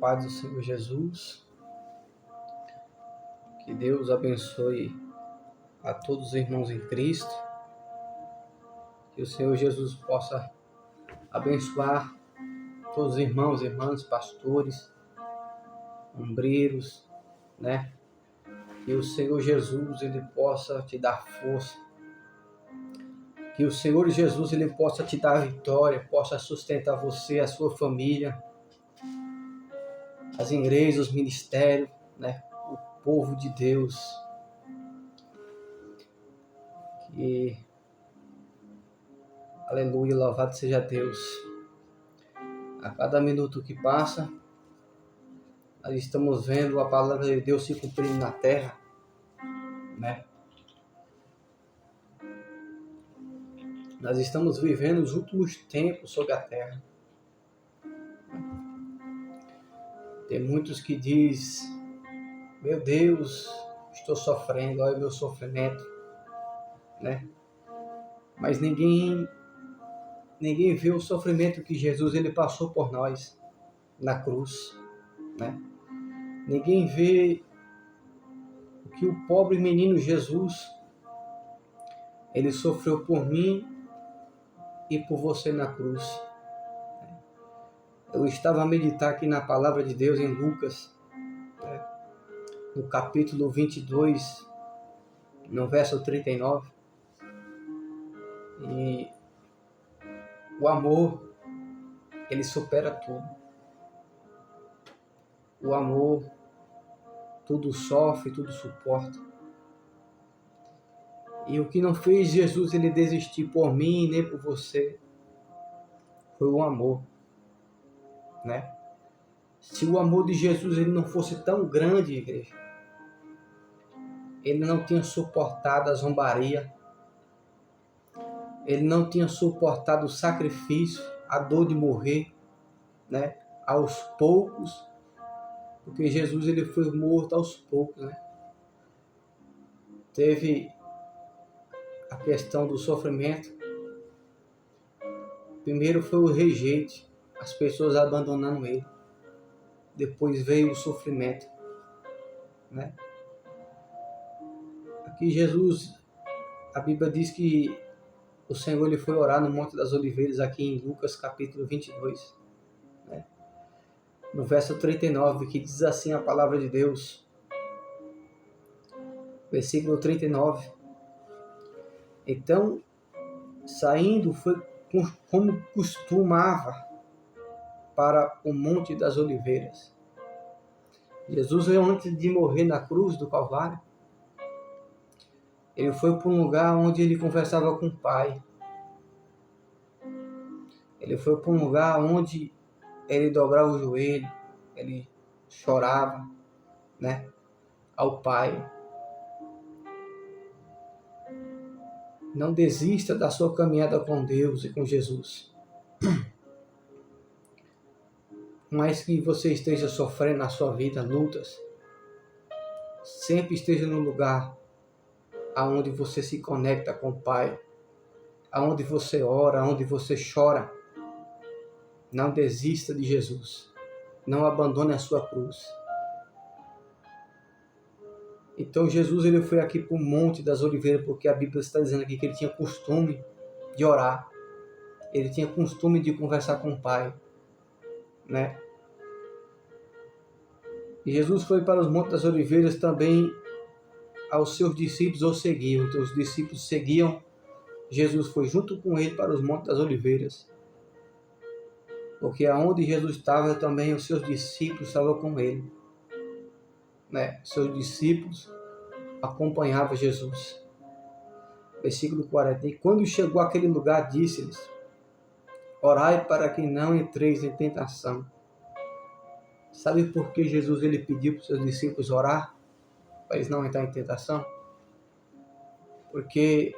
Paz do Senhor Jesus, que Deus abençoe a todos os irmãos em Cristo, que o Senhor Jesus possa abençoar todos os irmãos, irmãs, pastores, ombreiros, né? Que o Senhor Jesus, Ele possa te dar força, que o Senhor Jesus, Ele possa te dar vitória, possa sustentar você, a sua família, as igrejas, os ministérios, né? O povo de Deus. Que, aleluia, louvado seja Deus. A cada minuto que passa, nós estamos vendo a palavra de Deus se cumprindo na terra, né? Nós estamos vivendo os últimos tempos sobre a terra. Tem muitos que dizem: meu Deus, estou sofrendo, olha o meu sofrimento, né? Mas ninguém vê o sofrimento que Jesus ele passou por nós na cruz, né? Ninguém vê o que o pobre menino Jesus ele sofreu por mim e por você na cruz. Eu estava a meditar aqui na palavra de Deus em Lucas, né, no capítulo 22, no verso 39. E o amor, ele supera tudo. O amor, tudo sofre, tudo suporta. E o que não fez Jesus ele desistir por mim nem por você foi o amor, né? Se o amor de Jesus ele não fosse tão grande, igreja, ele não tinha suportado a zombaria, ele não tinha suportado o sacrifício, a dor de morrer, né? Aos poucos, porque Jesus ele foi morto aos poucos, né? Teve a questão do sofrimento. Primeiro foi o rejeito, as pessoas abandonando ele. Depois veio o sofrimento, né? Aqui Jesus, a Bíblia diz que o Senhor ele foi orar no Monte das Oliveiras, aqui em Lucas capítulo 22, né? No verso 39, que diz assim a palavra de Deus, versículo 39. Então, saindo, foi como costumava para o Monte das Oliveiras. Jesus, antes de morrer na cruz do Calvário, ele foi para um lugar onde ele conversava com o Pai. Ele foi para um lugar onde ele dobrava o joelho, ele chorava, né, ao Pai. Não desista da sua caminhada com Deus e com Jesus. Por mais que você esteja sofrendo na sua vida lutas, sempre esteja no lugar aonde você se conecta com o Pai, aonde você ora, aonde você chora. Não desista de Jesus. Não abandone a sua cruz. Então Jesus ele foi aqui para o Monte das Oliveiras, porque a Bíblia está dizendo aqui que ele tinha costume de orar. Ele tinha costume de conversar com o Pai, né? E Jesus foi para os Montes das Oliveiras também aos seus discípulos o seguiam. Então os discípulos seguiam. Jesus foi junto com ele para os Montes das Oliveiras. Porque aonde Jesus estava também os seus discípulos estavam com ele, né? Seus discípulos acompanhavam Jesus. Versículo 40. E quando chegou àquele lugar, disse-lhes: orai para que não entreis em tentação. Sabe por que Jesus ele pediu para os seus discípulos orar? Para eles não entrarem em tentação? Porque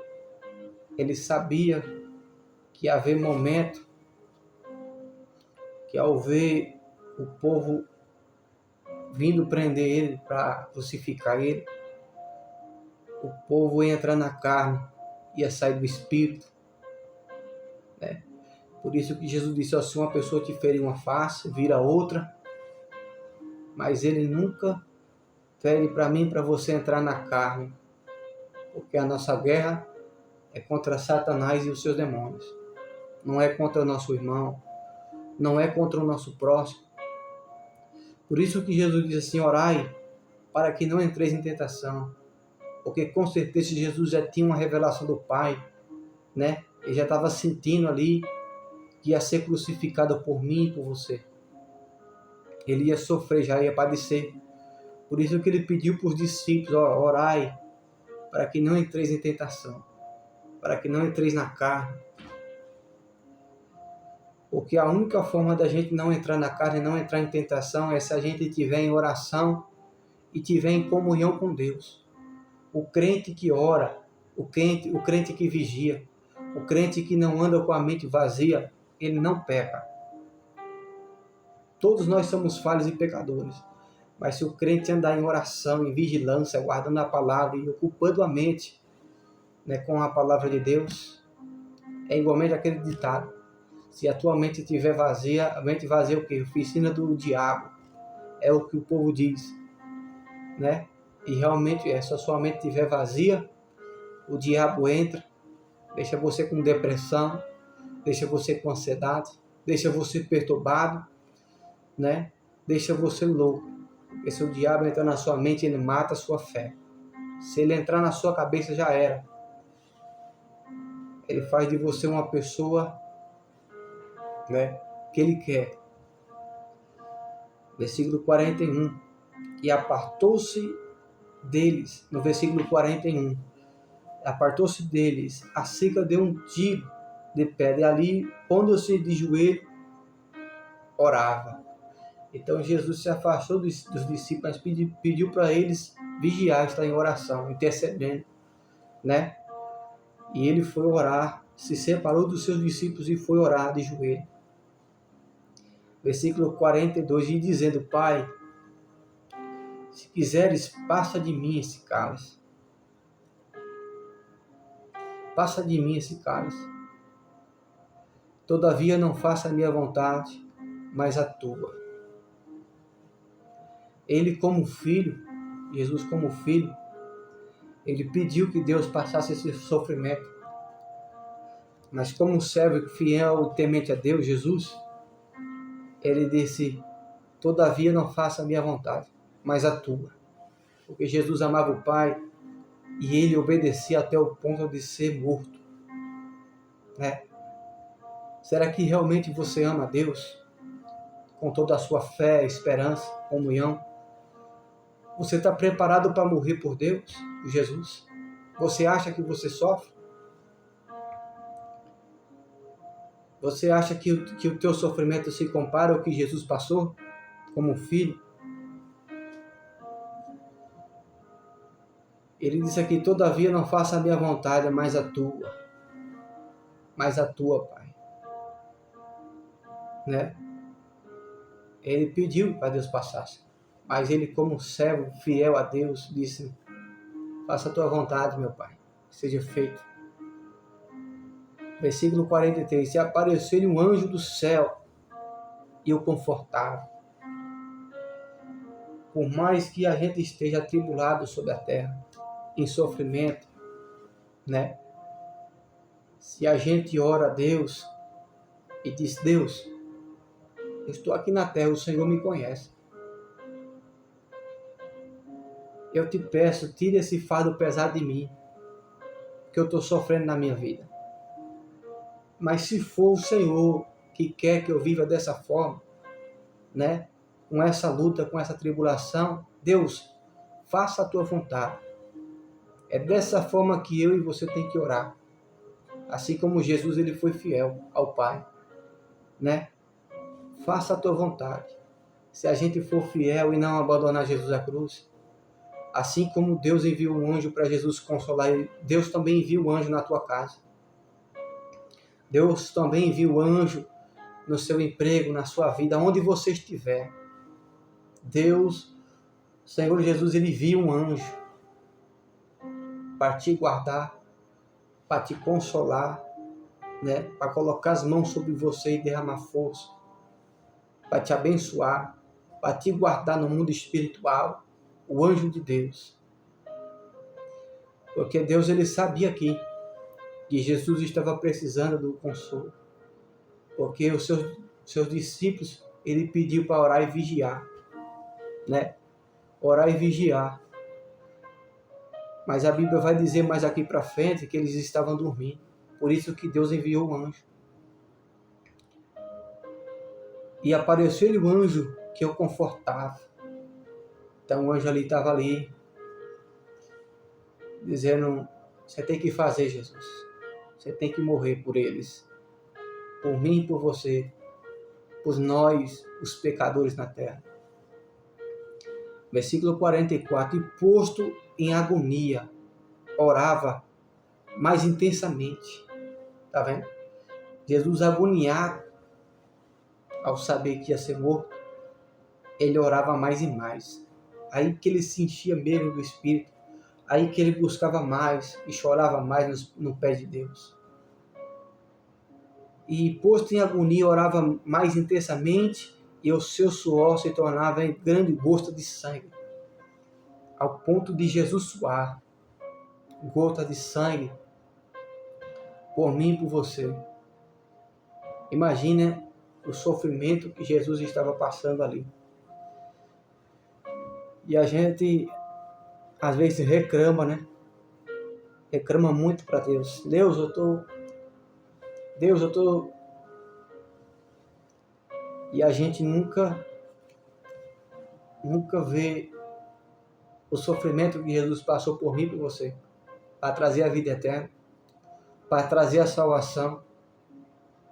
ele sabia que ia haver momento que ao ver o povo vindo prender ele para crucificar ele, o povo ia entrar na carne, ia sair do espírito, né? Por isso que Jesus disse: se uma pessoa te ferir uma face, vira outra. mas Ele nunca pede para mim e para você entrar na carne, porque a nossa guerra é contra Satanás e os seus demônios. Não é contra o nosso irmão, não é contra o nosso próximo. Por isso que Jesus diz assim: orai para que não entreis em tentação. Porque com certeza Jesus já tinha uma revelação do Pai, né? Ele já estava sentindo ali que ia ser crucificado por mim e por você. Ele ia sofrer, já ia padecer. Por isso que ele pediu para os discípulos: orai para que não entreis em tentação, para que não entreis na carne. Porque a única forma da gente não entrar na carne, não entrar em tentação, é se a gente estiver em oração e estiver em comunhão com Deus. O crente que ora, o crente que vigia, o crente que não anda com a mente vazia, ele não peca. Todos nós somos falhos e pecadores. Mas se o crente andar em oração, em vigilância, guardando a palavra e ocupando a mente, né, com a palavra de Deus, é igualmente aquele ditado: se a tua mente estiver vazia, a mente vazia é o quê? Oficina do diabo. É o que o povo diz, né? E realmente é, se a sua mente estiver vazia, o diabo entra, deixa você com depressão, deixa você com ansiedade, deixa você perturbado, né? Deixa você louco. Porque se o diabo entrar na sua mente, ele mata a sua fé. Se ele entrar na sua cabeça, já era. Ele faz de você uma pessoa, né, que ele quer. Versículo 41. E apartou-se deles, no versículo 41, apartou-se deles, a seca deu um tiro de pedra, e ali, pondo-se de joelho, orava. Então Jesus se afastou dos discípulos, mas pediu para eles vigiar, estar em oração, intercedendo, né? E ele foi orar, se separou dos seus discípulos e foi orar de joelho. Versículo 42, e dizendo: Pai, se quiseres, passa de mim esse cálice. Passa de mim esse cálice. Todavia não faça a minha vontade, mas a tua. Ele como filho, Jesus como filho, ele pediu que Deus passasse esse sofrimento. Mas como servo fiel e temente a Deus, Jesus, ele disse: todavia não faça a minha vontade, mas a tua. Porque Jesus amava o Pai e ele obedecia até o ponto de ser morto, né? Será que realmente você ama a Deus com toda a sua fé, esperança, comunhão? Você está preparado para morrer por Deus, por Jesus? Você acha que você sofre? Você acha que o teu sofrimento se compara ao que Jesus passou como filho? Ele disse aqui: todavia não faça a minha vontade, mas a tua. Mas a tua, Pai. Né? Ele pediu para Deus passasse. Mas ele, como servo fiel a Deus, disse: faça a tua vontade, meu Pai, seja feito. Versículo 43. Se apareceu-lhe um anjo do céu e o confortava. Por mais que a gente esteja atribulado sobre a terra, em sofrimento, né? Se a gente ora a Deus e diz: Deus, eu estou aqui na terra, o Senhor me conhece. Eu te peço, tire esse fardo pesado de mim, que eu estou sofrendo na minha vida. Mas se for o Senhor que quer que eu viva dessa forma, né? Com essa luta, com essa tribulação, Deus, faça a tua vontade. É dessa forma que eu e você tem que orar. Assim como Jesus, ele foi fiel ao Pai, né? Faça a tua vontade. Se a gente for fiel e não abandonar Jesus à cruz, assim como Deus enviou um anjo para Jesus consolar, Deus também envia um anjo na tua casa. Deus também envia um anjo no seu emprego, na sua vida, onde você estiver. Deus, Senhor Jesus, ele envia um anjo para te guardar, para te consolar, né? Para colocar as mãos sobre você e derramar força, para te abençoar. para te guardar no mundo espiritual, o anjo de Deus. Porque Deus, ele sabia que Jesus estava precisando do consolo. Porque os seus discípulos, ele pediu para orar e vigiar, né? Orar e vigiar. Mas a Bíblia vai dizer mais aqui para frente que eles estavam dormindo. Por isso que Deus enviou o anjo. E apareceu-lhe o anjo que o confortava. Então o anjo ali estava ali, dizendo, você tem que fazer, Jesus. Você tem que morrer por eles. Por mim e por você. Por nós, os pecadores na terra. Versículo 44. E posto em agonia, orava mais intensamente. Está vendo? Jesus agoniado, ao saber que ia ser morto, ele orava mais e mais. Aí que ele se enchia mesmo do Espírito. Aí que ele buscava mais e chorava mais no pé de Deus. E posto em agonia, orava mais intensamente, e o seu suor se tornava em grande gosto de sangue, ao ponto de Jesus suar, gota de sangue, por mim e por você. Imagina o sofrimento que Jesus estava passando ali. E a gente, às vezes, reclama, né? Reclama muito para Deus. Deus, eu tô... E a gente nunca vê o sofrimento que Jesus passou por mim e por você, para trazer a vida eterna, para trazer a salvação,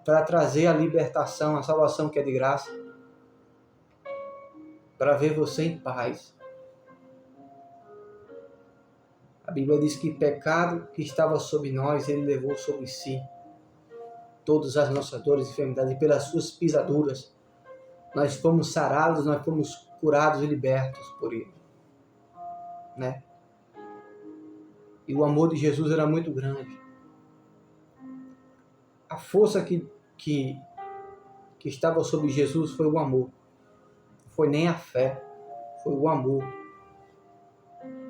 para trazer a libertação, a salvação que é de graça, para ver você em paz. A Bíblia diz que pecado que estava sobre nós, ele levou sobre si todas as nossas dores e enfermidades, e pelas suas pisaduras nós fomos sarados, nós fomos curados e libertos por ele, né? E o amor de Jesus era muito grande. A força que estava sobre Jesus foi o amor. Não foi nem a fé, foi o amor.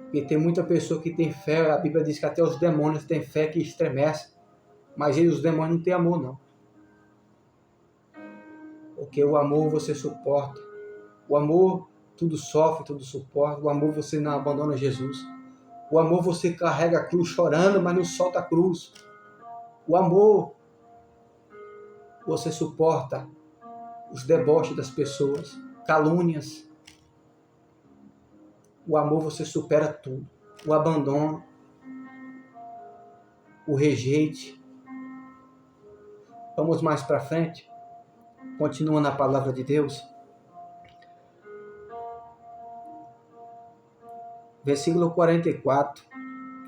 Porque tem muita pessoa que tem fé, a Bíblia diz que até os demônios têm fé que estremece, mas os demônios não têm amor, não. Porque o amor você suporta. O amor tudo sofre, tudo suporta. O amor você não abandona Jesus. O amor você carrega a cruz chorando, mas não solta a cruz. O amor você suporta os deboches das pessoas, calúnias. O amor você supera tudo. O abandono, o rejeite. Vamos mais para frente. Continua na palavra de Deus. Versículo 44.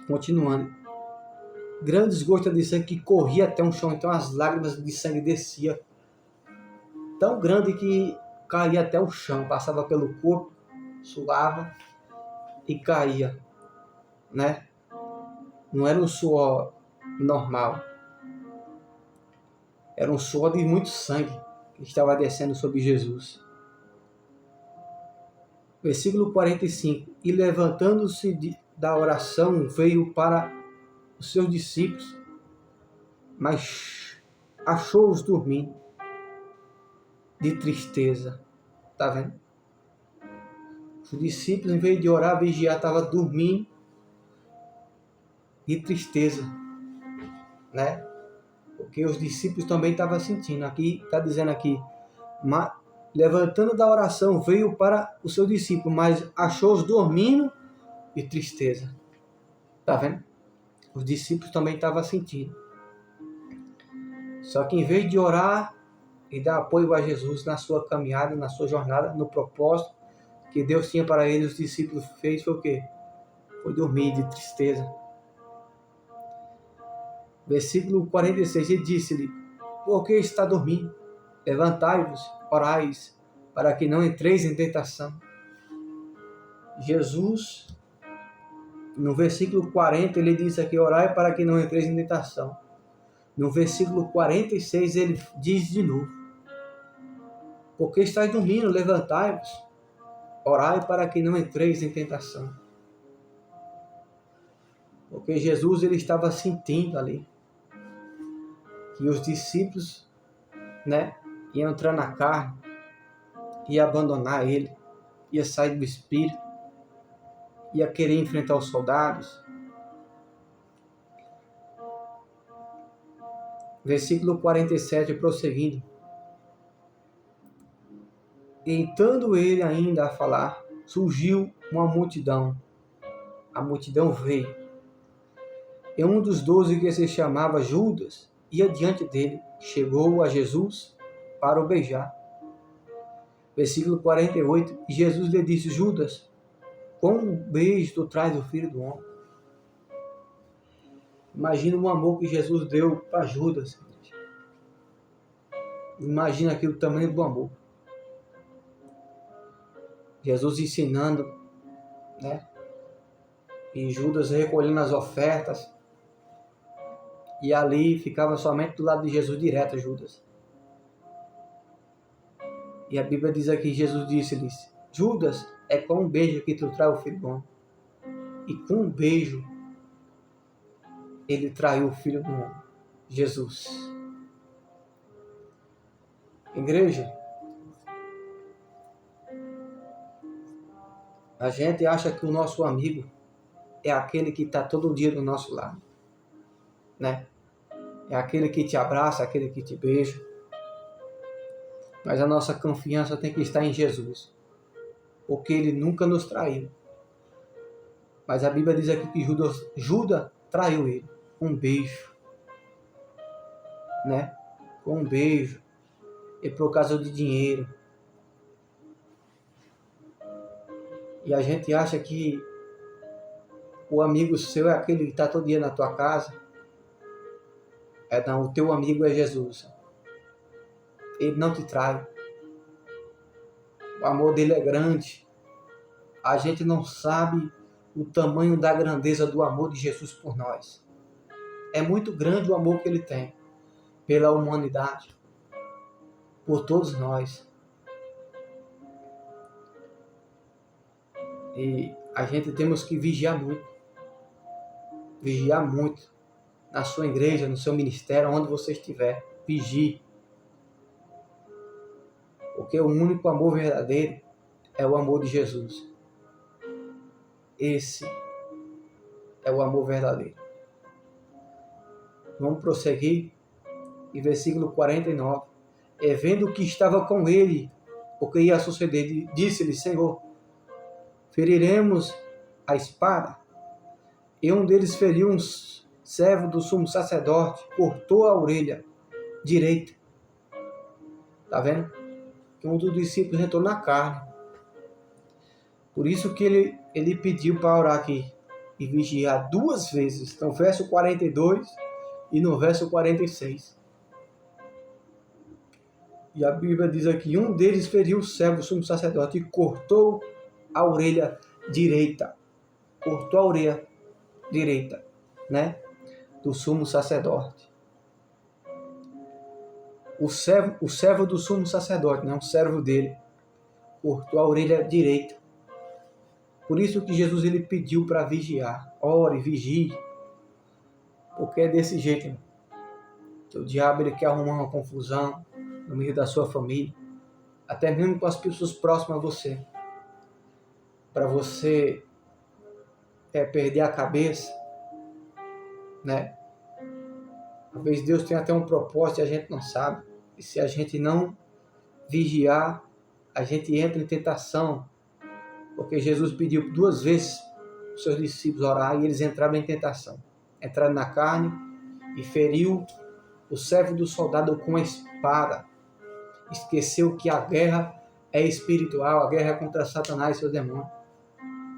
Continuando. Grandes gotas de sangue que corria até o chão. Então as lágrimas de sangue desciam. Tão grande que caía até o chão. Passava pelo corpo, suava e caía. Né? Não era um suor normal. Era um suor de muito sangue que estava descendo sobre Jesus. Versículo 45. E levantando-se da oração, veio para os seus discípulos, mas achou-os dormindo de tristeza. Está vendo? Os discípulos, em vez de orar, vigiar, estavam dormindo de tristeza, né? Porque os discípulos também estavam sentindo. Aqui está dizendo aqui, levantando da oração, veio para o seu discípulo, mas achou-os dormindo de tristeza. Está vendo? Os discípulos também estavam sentindo. Só que em vez de orar e dar apoio a Jesus na sua caminhada, na sua jornada, no propósito que Deus tinha para eles, os discípulos fez foi o quê? Foi dormir de tristeza. Versículo 46, e disse-lhe, por que está dormindo? Levantai-vos, orais, para que não entreis em tentação. Jesus, no versículo 40, ele diz aqui, orai para que não entreis em tentação. No versículo 46, ele diz de novo, por que estáis dormindo? Levantai-vos. Orai para que não entreis em tentação. Porque Jesus ele estava sentindo ali que os discípulos, iam entrar na carne, ia abandonar ele, ia sair do espírito, ia querer enfrentar os soldados. Versículo 47, prosseguindo. Estando ele ainda a falar, surgiu uma multidão. A multidão veio. E um dos 12, que se chamava Judas, ia diante dele, chegou a Jesus para o beijar. Versículo 48, e Jesus lhe disse: Judas, com um beijo tu traz o Filho do Homem. Imagina o amor que Jesus deu para Judas. Imagina aqui o tamanho do amor. Jesus ensinando, e Judas recolhendo as ofertas. E ali ficava somente do lado de Jesus direto, Judas. E a Bíblia diz aqui, Jesus disse-lhes: Judas, é com um beijo que tu traz o Filho do Homem. E com um beijo, ele traiu o Filho do Homem, Jesus. Igreja, a gente acha que o nosso amigo é aquele que está todo dia do nosso lado, É aquele que te abraça, aquele que te beija. Mas a nossa confiança tem que estar em Jesus, porque ele nunca nos traiu. Mas a Bíblia diz aqui que Judas traiu ele com um beijo, Com um beijo, e por causa de dinheiro. E a gente acha que o amigo seu é aquele que está todo dia na tua casa. Não, o teu amigo é Jesus. Ele não te trai. O amor dele é grande. A gente não sabe o tamanho da grandeza do amor de Jesus por nós. É muito grande o amor que ele tem pela humanidade, por todos nós. E a gente temos que vigiar muito. Vigiar muito. Na sua igreja, no seu ministério, onde você estiver. Vigie. Porque o único amor verdadeiro é o amor de Jesus. Esse é o amor verdadeiro. Vamos prosseguir. Em versículo 49. E vendo que estava com ele, o que ia suceder, disse-lhe: Senhor, feriremos a espada? E um deles feriu um servo do sumo sacerdote, cortou a orelha direita. Está vendo? Que um dos discípulos entrou na carne. Por isso que ele pediu para orar aqui e vigiar 2 vezes. No verso 42 e no verso 46. E a Bíblia diz aqui: um deles feriu o servo do sumo sacerdote e cortou a orelha direita. Cortou a orelha direita, do sumo sacerdote. O servo do sumo sacerdote, um servo dele, cortou a orelha direita. Por isso que Jesus ele pediu para vigiar. Ore, vigie. Porque é desse jeito, irmão. Que o diabo ele quer arrumar uma confusão no meio da sua família, até mesmo com as pessoas próximas a você, para você perder a cabeça, Talvez Deus tenha até um propósito e a gente não sabe. E se a gente não vigiar, a gente entra em tentação. Porque Jesus pediu 2 vezes para os seus discípulos orar e eles entraram em tentação. Entraram na carne e feriu o servo do soldado com a espada. Esqueceu que a guerra é espiritual, a guerra é contra Satanás e seus demônios.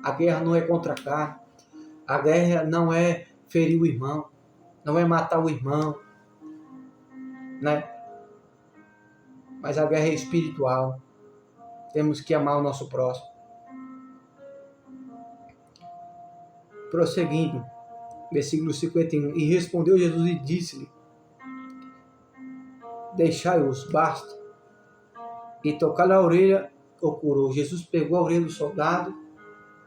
A guerra não é contra a carne. A guerra não é ferir o irmão. Não é matar o irmão, Mas a guerra é espiritual. Temos que amar o nosso próximo. Prosseguindo, versículo 51. E respondeu Jesus e disse-lhe: Deixai-os, basta. E tocar na orelha, ou curou. Jesus pegou a orelha do soldado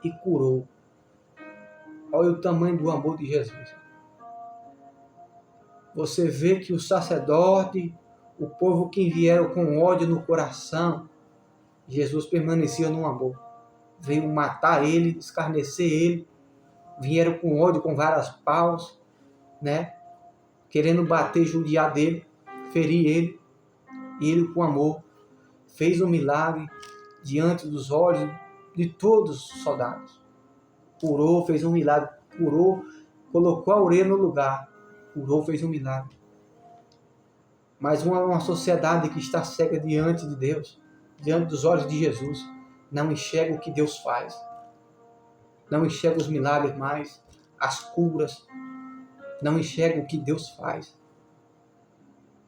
e curou. Olha o tamanho do amor de Jesus. Você vê que o sacerdote, o povo que vieram com ódio no coração, Jesus permanecia no amor. Veio matar ele, escarnecer ele, vieram com ódio, com várias paus, né? Querendo bater, judiar dele, ferir ele. E ele, com amor, fez um milagre diante dos olhos de todos os soldados. Curou, fez um milagre, curou, colocou a orelha no lugar, curou, fez um milagre. Mas uma sociedade que está cega diante de Deus, diante dos olhos de Jesus, não enxerga o que Deus faz, não enxerga os milagres mais, as curas, não enxerga o que Deus faz.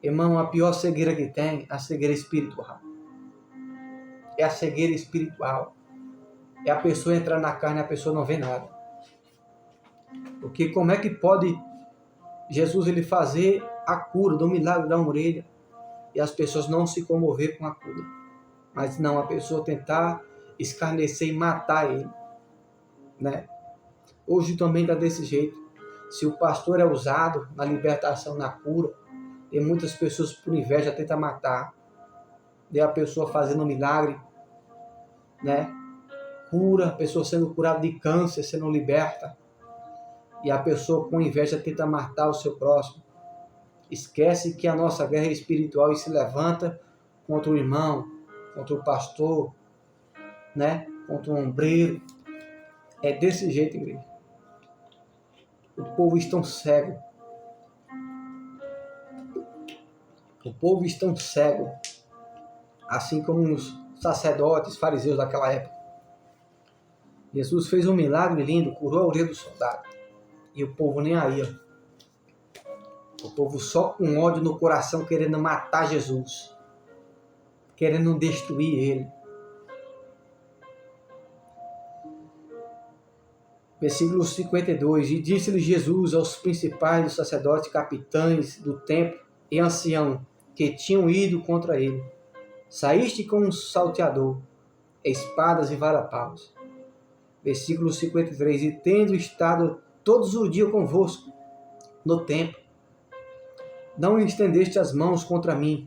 Irmão, a pior cegueira que tem é a cegueira espiritual. É a cegueira espiritual. É a pessoa entrar na carne e a pessoa não vê nada. Porque como é que pode Jesus ele fazer a cura do milagre da orelha e as pessoas não se comover com a cura? Mas não, a pessoa tentar escarnecer e matar ele, né? Hoje também está desse jeito. Se o pastor é usado na libertação, na cura, tem muitas pessoas por inveja tentam matar. E a pessoa fazendo um milagre, né? Cura, a pessoa sendo curada de câncer, sendo liberta. E a pessoa com inveja tenta matar o seu próximo. Esquece que a nossa guerra é espiritual e se levanta contra o irmão, contra o pastor, né? Contra o ombreiro. É desse jeito, igreja. O povo está cego. O povo está cego. Assim como os sacerdotes, fariseus daquela época. Jesus fez um milagre lindo, curou a orelha do soldado. E o povo nem aí, ó. O povo só com ódio no coração, querendo matar Jesus. Querendo destruir ele. Versículo 52. E disse-lhe Jesus aos principais dos sacerdotes, capitães do templo e ancião, que tinham ido contra ele: saíste com um salteador, espadas e varapaus. Versículo 53. E tendo estado todos os dias convosco no templo, não estendeste as mãos contra mim,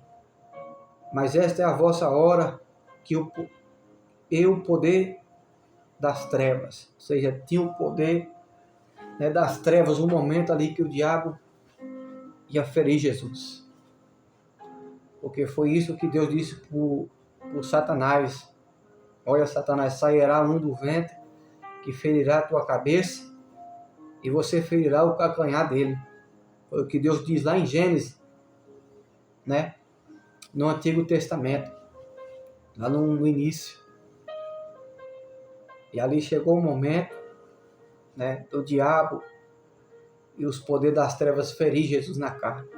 mas esta é a vossa hora que o poder das trevas, ou seja, tinha o poder, né, das trevas, um momento ali que o diabo ia ferir Jesus. Porque foi isso que Deus disse para o Satanás: olha, Satanás, sairá um do ventre que ferirá a tua cabeça e você ferirá o calcanhar dele. Foi o que Deus diz lá em Gênesis, né? No Antigo Testamento, lá no início. E ali chegou o momento, né, do diabo e os poderes das trevas ferir Jesus na carne.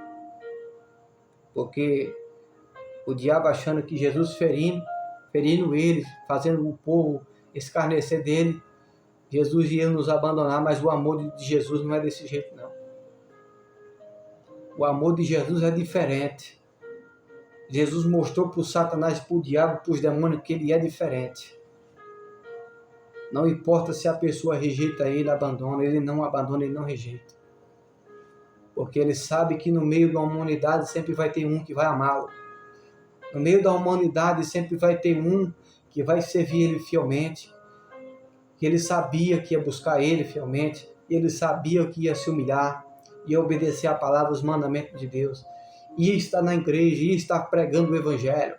Porque o diabo achando que Jesus ferindo ele, fazendo o povo escarnecer dele, Jesus ia nos abandonar, mas o amor de Jesus não é desse jeito, não. O amor de Jesus é diferente. Jesus mostrou para o Satanás, para o diabo, para os demônios, que ele é diferente. Não importa se a pessoa rejeita ele, abandona, ele não abandona, ele não rejeita. Porque ele sabe que no meio da humanidade sempre vai ter um que vai amá-lo. No meio da humanidade sempre vai ter um que vai servir ele fielmente. Que ele sabia que ia buscar ele fielmente. Ele sabia que ia se humilhar, ia obedecer a palavra, os mandamentos de Deus. Ia estar na igreja, ia estar pregando o evangelho,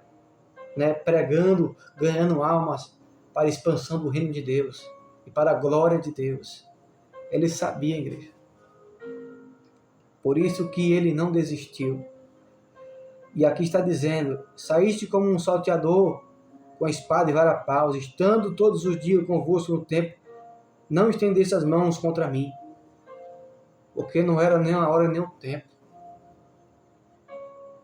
né? Pregando, ganhando almas para a expansão do reino de Deus e para a glória de Deus. Ele sabia, igreja. Por isso que ele não desistiu. E aqui está dizendo: saíste como um salteador com espada e varapaus, estando todos os dias convosco no templo, não estendeste as mãos contra mim. Porque não era nem a hora nem o tempo.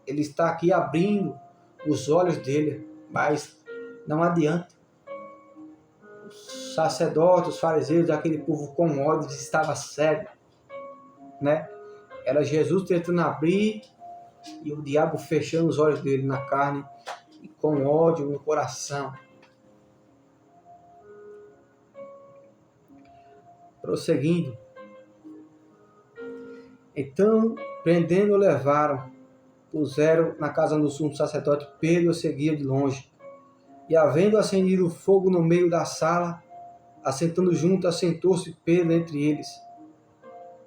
Ele está aqui abrindo os olhos dele, mas não adianta. Os sacerdotes, os fariseus, aquele povo com ódio, estava cego, né? Era Jesus tentando abrir e o diabo fechando os olhos dele na carne e com ódio no coração. prosseguindo. Então, prendendo, levaram, puseram na casa do sumo sacerdote. Pedro seguia de longe. E havendo acendido o fogo no meio da sala, assentando junto, assentou-se Pedro entre eles,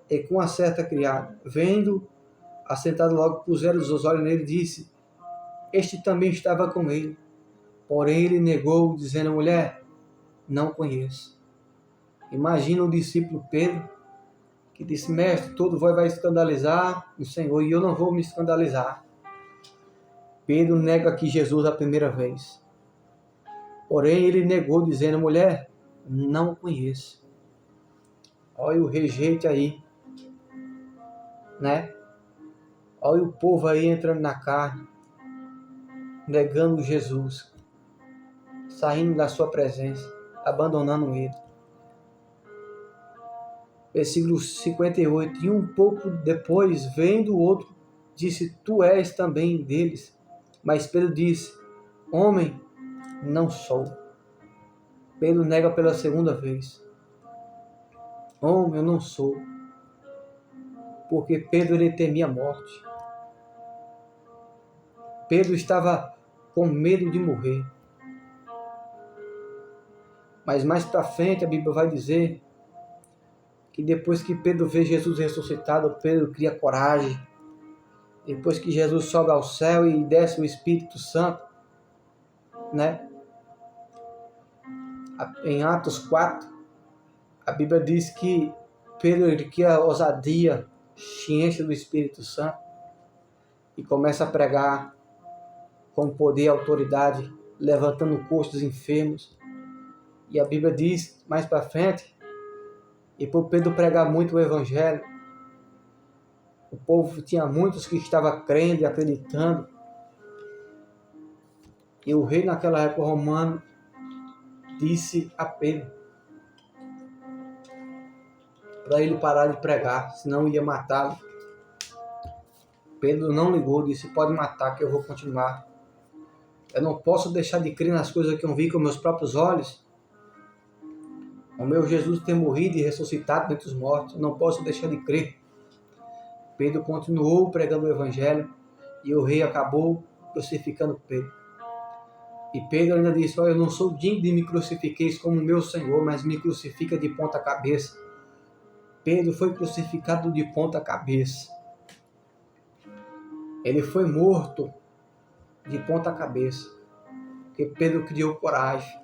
e com a certa criada. Vendo, assentado logo, puseram os olhos nele, disse: Este também estava com ele. Porém ele negou, dizendo: Mulher, não conheço. Imagina o discípulo Pedro, que disse: Mestre, todo vai escandalizar o Senhor, e eu não vou me escandalizar. Pedro nega aqui Jesus a primeira vez. Porém ele negou, dizendo: Mulher, não conheço. Olha o rejeito aí, né? Olha o povo aí entrando na carne, negando Jesus, saindo da sua presença, abandonando ele. Versículo 58. E um pouco depois, vendo o outro, disse: Tu és também deles. Mas Pedro disse: Homem, não sou. Pedro nega pela segunda vez. Homem, eu não sou. Porque Pedro, ele temia a morte. Pedro estava com medo de morrer. Mas mais para frente a Bíblia vai dizer que depois que Pedro vê Jesus ressuscitado, Pedro cria coragem. Depois que Jesus sobe ao céu e desce o Espírito Santo, né? Em Atos 4, a Bíblia diz que Pedro, ele cria ousadia, se enche do Espírito Santo e começa a pregar com poder e autoridade, levantando costos enfermos. E a Bíblia diz mais para frente, e por Pedro pregar muito o Evangelho, o povo tinha muitos que estavam crendo e acreditando. E o rei naquela época romano disse a Pedro para ele parar de pregar, senão ia matá-lo. Pedro não ligou, disse: Pode matar que eu vou continuar. Eu não posso deixar de crer nas coisas que eu vi com meus próprios olhos. O meu Jesus ter morrido e ressuscitado dentre os mortos. Eu não posso deixar de crer. Pedro continuou pregando o Evangelho e o rei acabou crucificando Pedro. E Pedro ainda disse: Olha, eu não sou digno de me crucifiqueis como meu Senhor, mas me crucifica de ponta cabeça. Pedro foi crucificado de ponta cabeça. Ele foi morto de ponta cabeça. Porque Pedro criou coragem.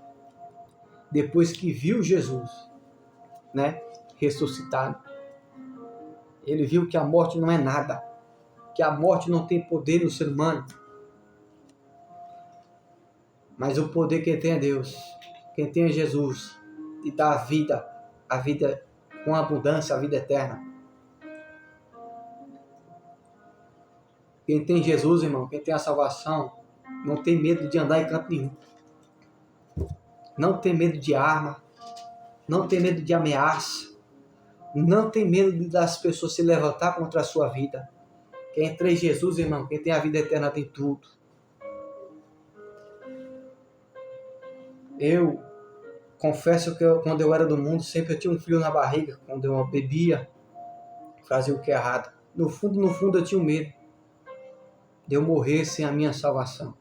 Depois que viu Jesus, né, ressuscitado. Ele viu que a morte não é nada. Que a morte não tem poder no ser humano. Mas o poder que tem é Deus. Quem tem é Jesus. E dá a vida com abundância, a vida eterna. Quem tem Jesus, irmão, quem tem a salvação, não tem medo de andar em canto nenhum. Não tem medo de arma. Não tem medo de ameaça. Não tem medo das pessoas se levantar contra a sua vida. Quem tem Jesus, irmão, quem tem a vida eterna tem tudo. Eu confesso que quando eu era do mundo, sempre eu tinha um frio na barriga, quando eu bebia, fazia o que é errado. No fundo eu tinha um medo de eu morrer sem a minha salvação.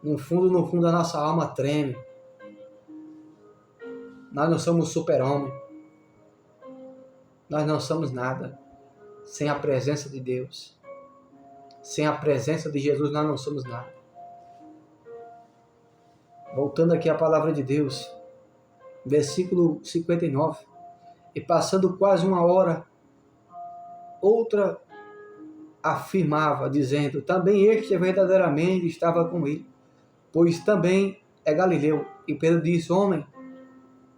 No fundo a nossa alma treme. Nós não somos super-homem. Nós não somos nada sem a presença de Deus. Sem a presença de Jesus nós não somos nada. Voltando aqui à palavra de Deus, versículo 59. E passando quase uma hora, outra afirmava, dizendo: Também este verdadeiramente estava com ele, pois também é galileu. E Pedro disse: Homem,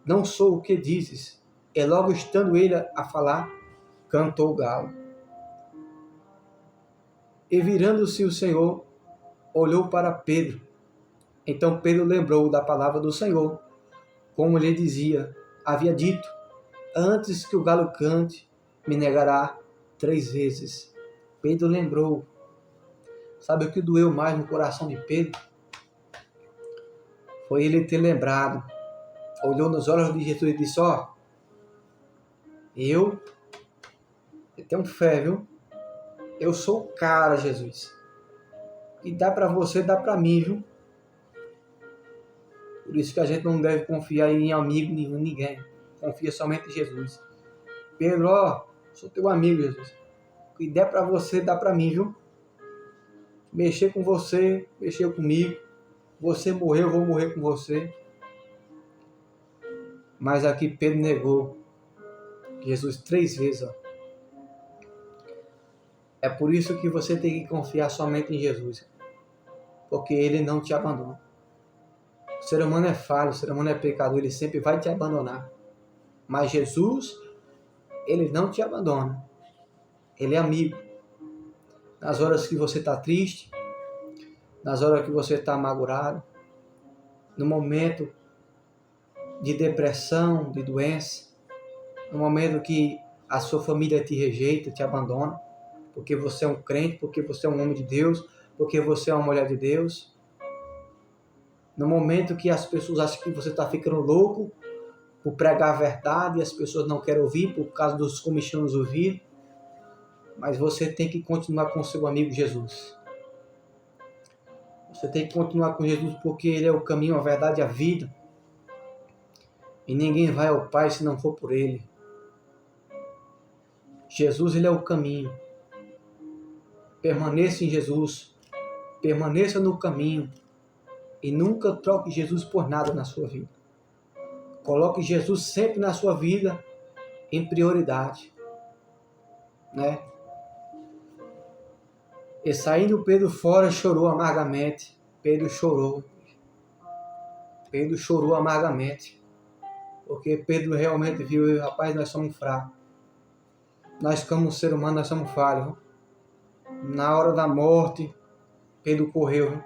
não sou o que dizes. E logo estando ele a falar, cantou o galo. E virando-se o Senhor, olhou para Pedro. Então Pedro lembrou da palavra do Senhor, como lhe havia dito: Antes que o galo cante, me negará 3 vezes. Pedro lembrou. Sabe o que doeu mais no coração de Pedro? Foi ele ter lembrado olhou nos olhos de Jesus e disse, ó, eu tenho fé, viu? Eu sou o cara, Jesus. E dá para você, dá para mim, viu? Por isso que a gente não deve confiar em amigo nenhum, ninguém. Confia somente em Jesus. Pedro, ó, sou teu amigo, Jesus. O que der para você, dá para mim, viu? Mexer com você, mexer comigo. Você morreu, eu vou morrer com você. Mas aqui Pedro negou Jesus 3 vezes, ó. É por isso que você tem que confiar somente em Jesus. Porque Ele não te abandona. O ser humano é falho, o ser humano é pecador, ele sempre vai te abandonar. Mas Jesus, Ele não te abandona. Ele é amigo. Nas horas que você está triste, nas horas que você está amargurado, no momento de depressão, de doença, no momento que a sua família te rejeita, te abandona, porque você é um crente, porque você é um homem de Deus, porque você é uma mulher de Deus. No momento que as pessoas acham que você está ficando louco por pregar a verdade e as pessoas não querem ouvir por causa dos comichões ouvir, mas você tem que continuar com seu amigo Jesus. Você tem que continuar com Jesus porque Ele é o caminho, a verdade e a vida. E ninguém vai ao Pai se não for por Ele. Jesus, Ele é o caminho. Permaneça em Jesus. Permaneça no caminho. E nunca troque Jesus por nada na sua vida. Coloque Jesus sempre na sua vida em prioridade. Né? E saindo Pedro fora, chorou amargamente. Pedro chorou. Pedro chorou amargamente. Porque Pedro realmente viu, rapaz, nós somos fracos. Nós como ser humano, nós somos falhos. Na hora da morte, Pedro correu.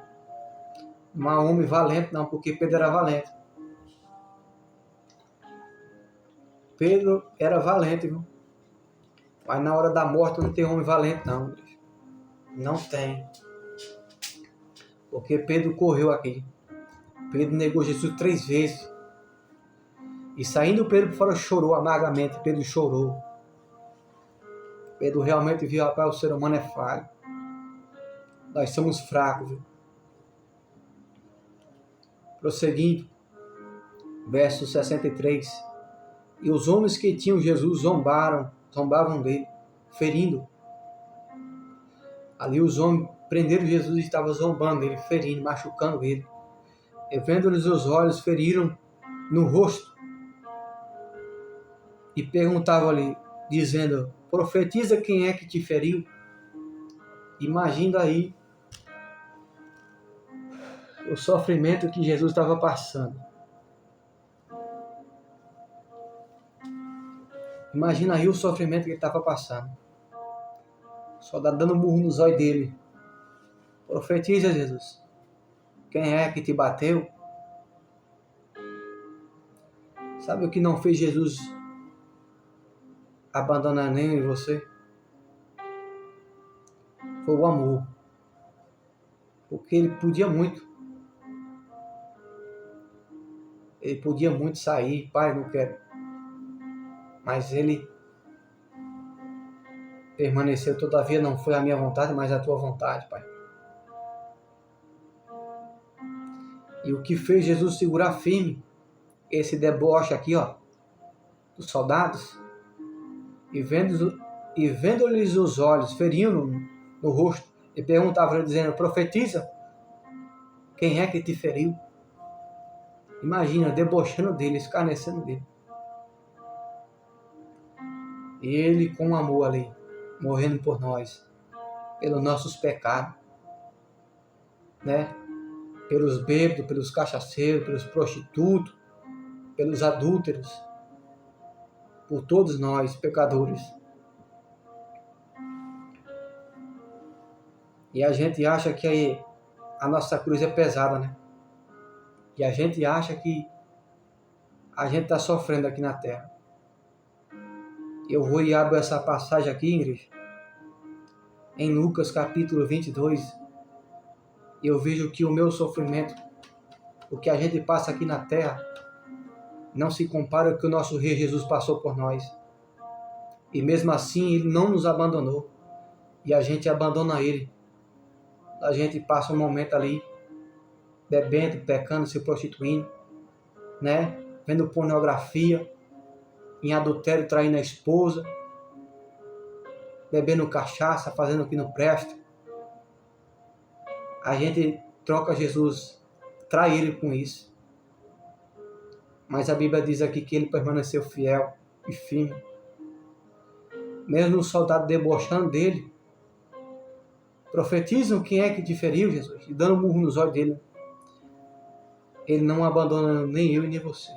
Não é um homem valente, não, porque Pedro era valente. Pedro era valente, viu? Mas na hora da morte não tem homem valente, não. Não tem. Porque Pedro correu aqui. Pedro negou Jesus 3 vezes. E saindo Pedro fora, chorou amargamente. Pedro chorou. Pedro realmente viu, rapaz, o ser humano é falho. Nós somos fracos, viu? Prosseguindo, verso 63. E os homens que tinham Jesus zombavam dele, ferindo. Ali os homens prenderam Jesus e estavam zombando dele, ferindo, machucando ele. E vendo-lhes os olhos, feriram no rosto. E perguntavam-lhe, dizendo, profetiza quem é que te feriu. Imagina aí o sofrimento que Jesus estava passando. Imagina aí o sofrimento que ele estava passando. Só dando murro nos olhos dele. Profetiza, Jesus. Quem é que te bateu? Sabe o que não fez Jesus abandonar nem você? Foi o amor. Porque ele podia muito. Ele podia muito sair, pai, não quero. Mas ele permaneceu, todavia não foi a minha vontade, mas a tua vontade, pai. E o que fez Jesus segurar firme esse deboche aqui, ó, dos soldados, e vendo-lhes os olhos, ferindo no rosto, e perguntava-lhe, dizendo, profetiza, quem é que te feriu? Imagina, debochando dele, escarnecendo dele. E ele com amor ali, morrendo por nós, pelos nossos pecados, né? Pelos bêbados, pelos cachaceiros, pelos prostitutos, pelos adúlteros, por todos nós, pecadores. E a gente acha que a nossa cruz é pesada, né? E a gente acha que a gente está sofrendo aqui na terra. Eu vou e abro essa passagem aqui, igreja, em Lucas capítulo 22, eu vejo que o meu sofrimento, o que a gente passa aqui na terra, não se compara ao que o nosso Rei Jesus passou por nós. E mesmo assim, Ele não nos abandonou. E a gente abandona Ele. A gente passa um momento ali, bebendo, pecando, se prostituindo, né? Vendo pornografia, em adultério, traindo a esposa, bebendo cachaça, fazendo o que não presta. A gente troca Jesus, trai Ele com isso. Mas a Bíblia diz aqui que Ele permaneceu fiel e firme. Mesmo o soldado debochando dele, profetizam quem é que te feriu, Jesus, e dando um murro nos olhos dele. Ele não abandona nem eu e nem você.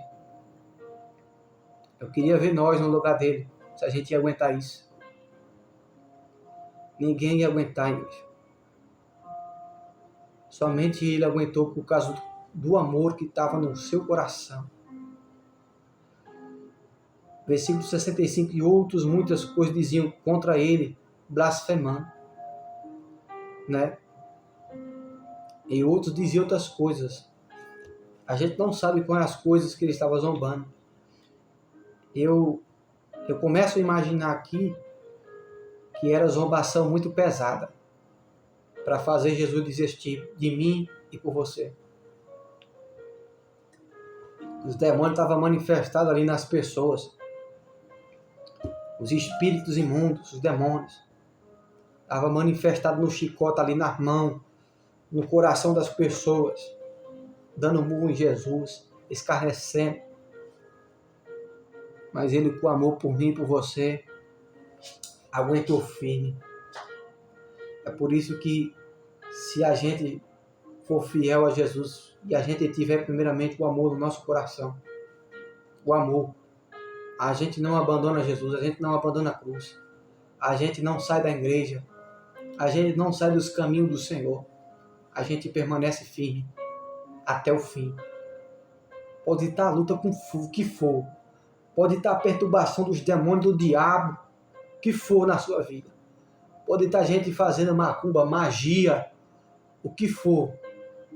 Eu queria ver nós no lugar dele, se a gente ia aguentar isso. Ninguém ia aguentar, igreja. Somente ele aguentou por causa do amor que estava no seu coração. Versículo 65, e outros muitas coisas diziam contra ele, blasfemando, né? E outros diziam outras coisas. A gente não sabe quais as coisas que ele estava zombando. Eu começo a imaginar aqui que era zombação muito pesada para fazer Jesus desistir de mim e por você. Os demônios estavam manifestados ali nas pessoas. Os espíritos imundos, os demônios, estavam manifestados no chicote ali nas mãos, no coração das pessoas, dando murro em Jesus, escarnecendo. Mas ele, com amor por mim e por você, aguentou firme. É por isso que, se a gente for fiel a Jesus e a gente tiver primeiramente o amor no nosso coração, o amor, a gente não abandona Jesus, a gente não abandona a cruz, a gente não sai da igreja, a gente não sai dos caminhos do Senhor, a gente permanece firme até o fim. Pode estar a luta com o que for, pode estar a perturbação dos demônios, do diabo, o que for na sua vida. Pode estar gente fazendo macumba, magia, o que for.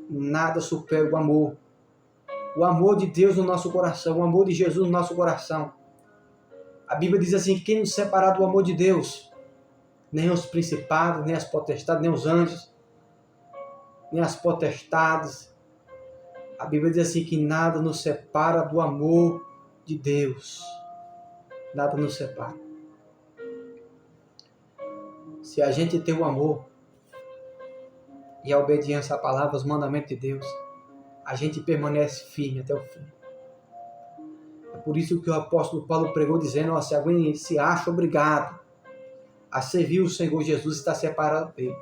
Nada supera o amor. O amor de Deus no nosso coração, o amor de Jesus no nosso coração. A Bíblia diz assim, que quem nos separar do amor de Deus, nem os principados, nem as potestades, nem os anjos, nem as potestades. A Bíblia diz assim, que nada nos separa do amor de Deus. Nada nos separa. Se a gente tem o amor e a obediência à palavra, aos mandamentos de Deus, a gente permanece firme até o fim. É por isso que o apóstolo Paulo pregou dizendo, se alguém se acha obrigado a servir o Senhor Jesus, está separado dele.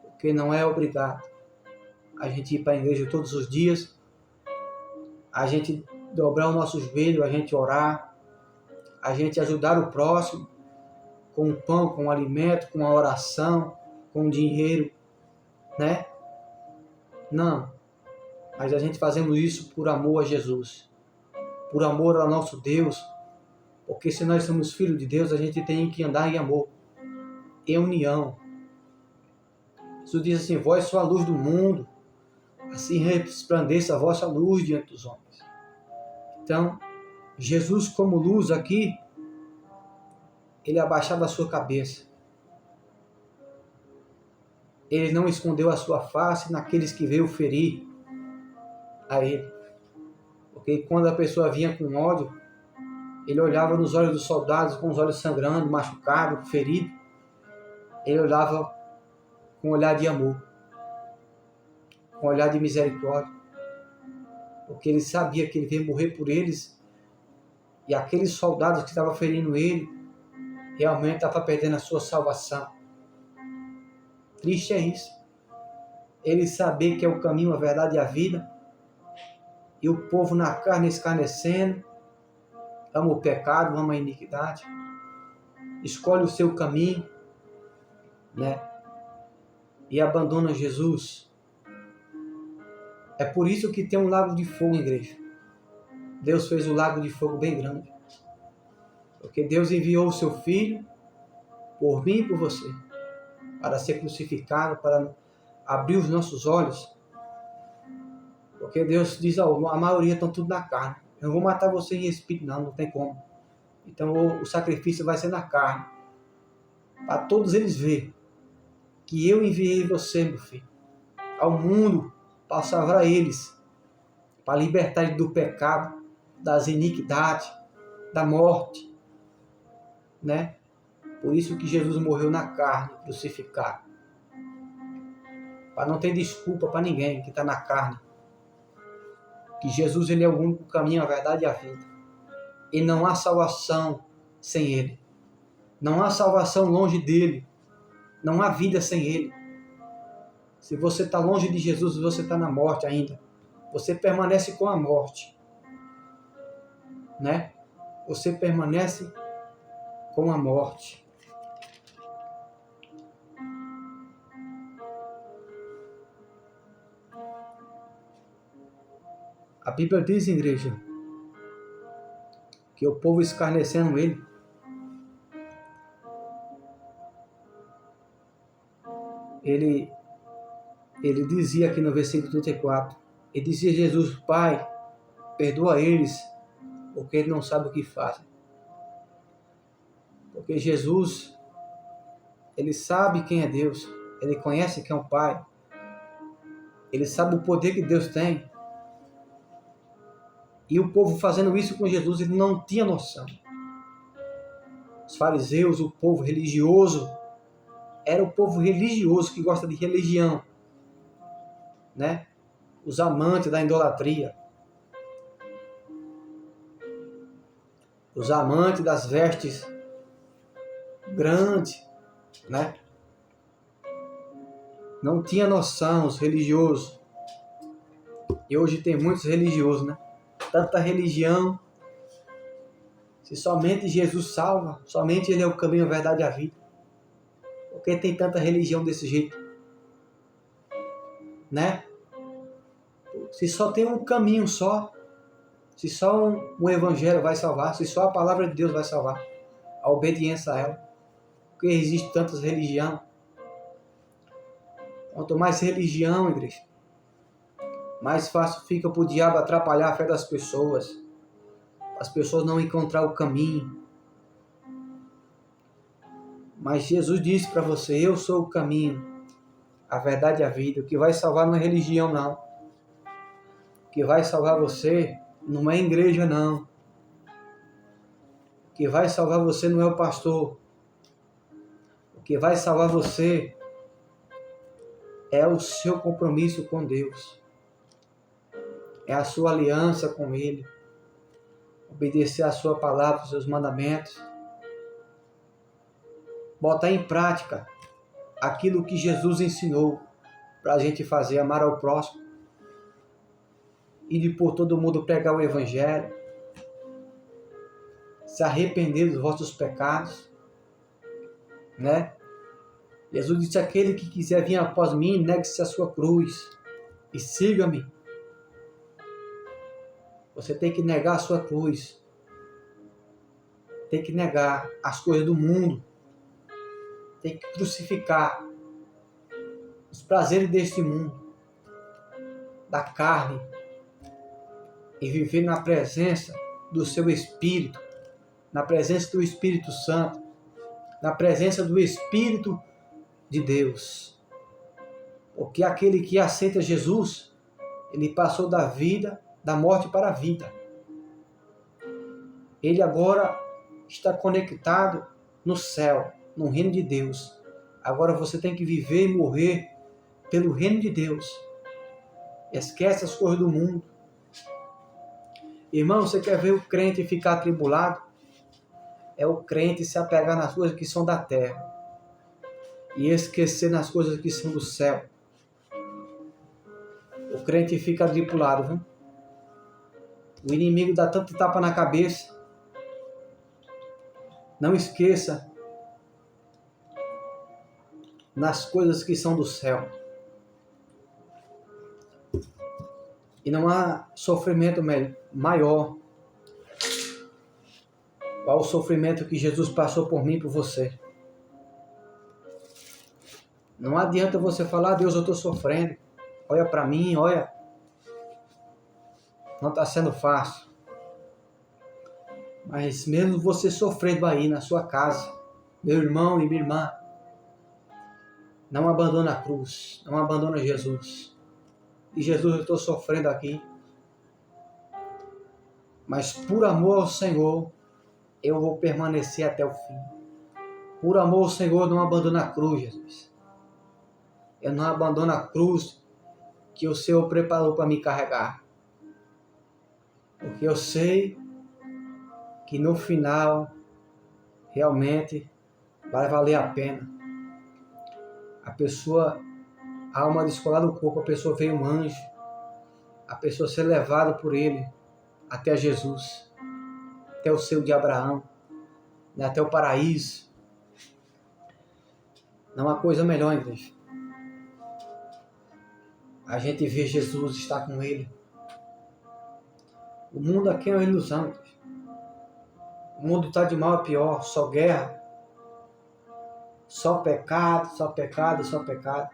Porque não é obrigado a gente ir para a igreja todos os dias, a gente dobrar o nosso joelho, a gente orar, a gente ajudar o próximo com o pão, com o alimento, com a oração, com o dinheiro, né? Não. Mas a gente fazemos isso por amor a Jesus, por amor ao nosso Deus, porque se nós somos filhos de Deus, a gente tem que andar em amor, em união. Jesus diz assim, vós sois a luz do mundo, assim resplandeça a vossa luz diante dos homens. Então, Jesus como luz aqui, ele abaixava a sua cabeça. Ele não escondeu a sua face naqueles que veio ferir a ele. Porque quando a pessoa vinha com ódio, ele olhava nos olhos dos soldados com os olhos sangrando, machucado, ferido. Ele olhava com um olhar de amor, com um olhar de misericórdia. Porque ele sabia que ele veio morrer por eles. E aqueles soldados que estavam ferindo ele, realmente estavam perdendo a sua salvação. Triste é isso. Ele saber que é o caminho, a verdade e a vida. E o povo na carne escarnecendo. Ama o pecado, ama a iniquidade. Escolhe o seu caminho, né? E abandona Jesus. É por isso que tem um lago de fogo, igreja. Deus fez o lago de fogo bem grande. Porque Deus enviou o seu Filho por mim e por você, para ser crucificado, para abrir os nossos olhos. Porque Deus diz, a maioria estão tudo na carne. Eu não vou matar você em espírito, não tem como. Então o sacrifício vai ser na carne. Para todos eles verem que eu enviei você, meu filho, ao mundo para salvar eles, para libertar eles do pecado, das iniquidades, da morte, né? Por isso que Jesus morreu na carne, crucificado. Para não ter desculpa para ninguém que está na carne. Que Jesus ele é o único caminho, a verdade e a vida. E não há salvação sem Ele. Não há salvação longe dele. Não há vida sem Ele. Se você está longe de Jesus, você está na morte ainda. Você permanece com a morte. Né? Você permanece com a morte. A Bíblia diz, igreja, que o povo escarnecendo ele, ele dizia aqui no versículo 34, ele dizia a Jesus, Pai, perdoa eles, porque eles não sabem o que fazem. Porque Jesus, ele sabe quem é Deus, ele conhece quem é o Pai, ele sabe o poder que Deus tem. E o povo fazendo isso com Jesus, ele não tinha noção. Os fariseus, o povo religioso, era o povo religioso que gosta de religião, né? Os amantes da idolatria, os amantes das vestes grandes, né? Não tinha noção os religiosos. E hoje tem muitos religiosos, né? Tanta religião. Se somente Jesus salva, somente Ele é o caminho, a verdade e a vida. Por que tem tanta religião desse jeito? Né? Se só tem um caminho só, se só um evangelho vai salvar, se só a palavra de Deus vai salvar, a obediência a ela. Por que existe tantas religiões? Quanto mais religião, igreja, mais fácil fica para o diabo atrapalhar a fé das pessoas. As pessoas não encontrar o caminho. Mas Jesus disse para você, eu sou o caminho, a verdade e a vida. O que vai salvar não é religião, não. O que vai salvar você não é igreja, não. O que vai salvar você não é o pastor. O que vai salvar você é o seu compromisso com Deus. É a sua aliança com Ele. Obedecer a sua palavra, os seus mandamentos. Botar em prática aquilo que Jesus ensinou para a gente fazer, amar ao próximo. Ir por todo mundo pregar o Evangelho. Se arrepender dos vossos pecados. Né? Jesus disse, aquele que quiser vir após mim, negue-se a sua cruz e siga-me. Você tem que negar a sua cruz. Tem que negar as coisas do mundo. Tem que crucificar os prazeres deste mundo, da carne, e viver na presença do seu Espírito, na presença do Espírito Santo, na presença do Espírito de Deus. Porque aquele que aceita Jesus, ele passou da vida, da morte para a vida. Ele agora está conectado no céu, no reino de Deus. Agora você tem que viver e morrer pelo reino de Deus. Esquece as coisas do mundo. Irmão, você quer ver o crente ficar atribulado? É o crente se apegar nas coisas que são da terra e esquecer nas coisas que são do céu. O crente fica atribulado, viu? O inimigo dá tanto tapa na cabeça. Não esqueça nas coisas que são do céu. E não há sofrimento maior qual o sofrimento que Jesus passou por mim e por você. Não adianta você falar, Deus, eu estou sofrendo. Olha para mim, olha. Não está sendo fácil. Mas mesmo você sofrendo aí na sua casa, meu irmão e minha irmã, não abandona a cruz, não abandona Jesus. E Jesus, eu estou sofrendo aqui, mas por amor ao Senhor, eu vou permanecer até o fim. Por amor ao Senhor, não abandona a cruz, Jesus. Eu não abandono a cruz que o Senhor preparou para me carregar. Porque eu sei que no final, realmente, vai valer a pena. A alma descolar do corpo, a pessoa veio um anjo, a pessoa ser levada por ele até Jesus, até o seio de Abraão, até o paraíso. Não há coisa melhor, igreja. A gente vê Jesus estar com ele. O mundo aqui é uma ilusão, igreja. O mundo está de mal a pior, só guerra, só pecado, só pecado, só pecado,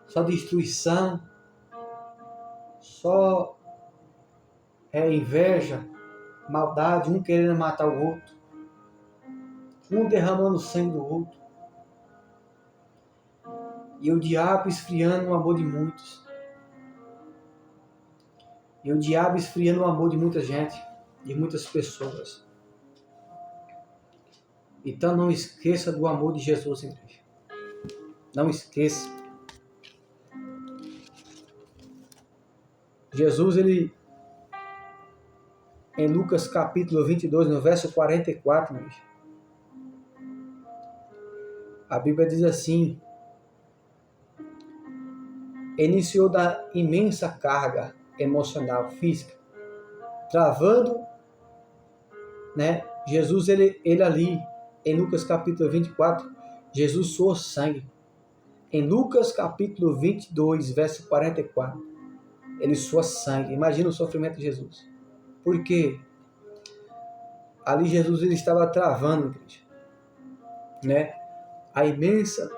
só destruição, só inveja, maldade, um querendo matar o outro, um derramando o sangue do outro, e o diabo esfriando o amor de muitos, e o diabo esfriando o amor de muita gente, de muitas pessoas. Então não esqueça do amor de Jesus, igreja. Não esqueça. Jesus, ele, em Lucas capítulo 22, no verso 44, igreja, a Bíblia diz assim: iniciou da imensa carga emocional, física, travando, Jesus, ele ali, em Lucas capítulo 24, Jesus suou sangue. Em Lucas capítulo 22, verso 44, ele suou sangue. Imagina o sofrimento de Jesus. Porque ali Jesus, ele estava travando, igreja, a imensa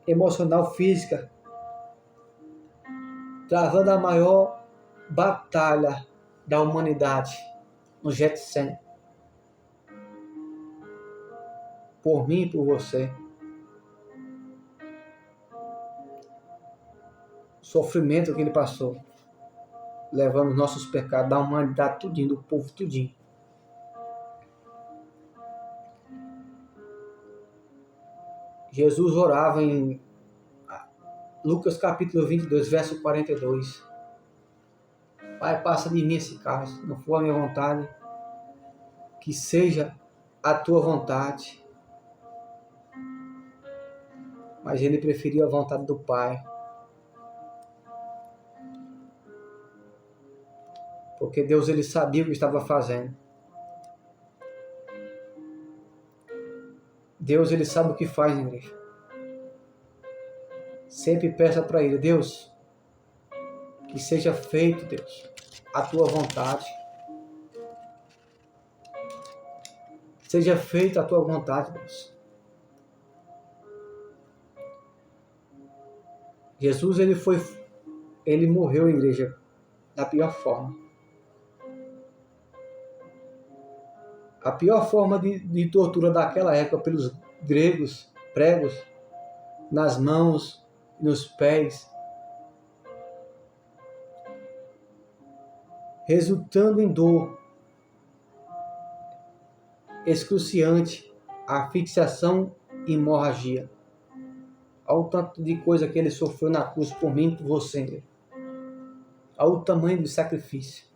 emocional, física, travando a maior batalha da humanidade no Getsemane. Por mim e por você. O sofrimento que ele passou, levando os nossos pecados da humanidade tudinho, do povo tudinho. Jesus orava em Lucas capítulo 22, verso 42. Pai, passa de mim esse cálice, não for a minha vontade, que seja a tua vontade. Mas ele preferiu a vontade do Pai. Porque Deus, ele sabia o que estava fazendo. Deus, ele sabe o que faz, igreja. Sempre peça para ele: Deus, que seja feito, Deus, a tua vontade. Seja feita a tua vontade, Deus. Jesus, ele morreu, igreja, da pior forma. A pior forma de tortura daquela época pelos gregos, pregos nas mãos, nos pés, resultando em dor excruciante, asfixiação e hemorragia. Olha o tanto de coisa que ele sofreu na cruz por mim e por você. Olha o tamanho do sacrifício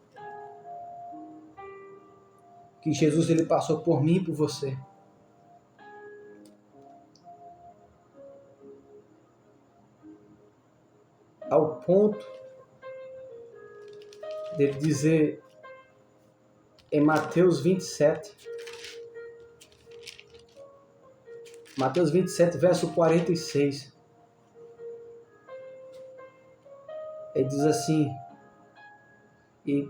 que Jesus, ele passou por mim e por você. Ao ponto de dizer em Mateus 27, verso 46, ele diz assim, e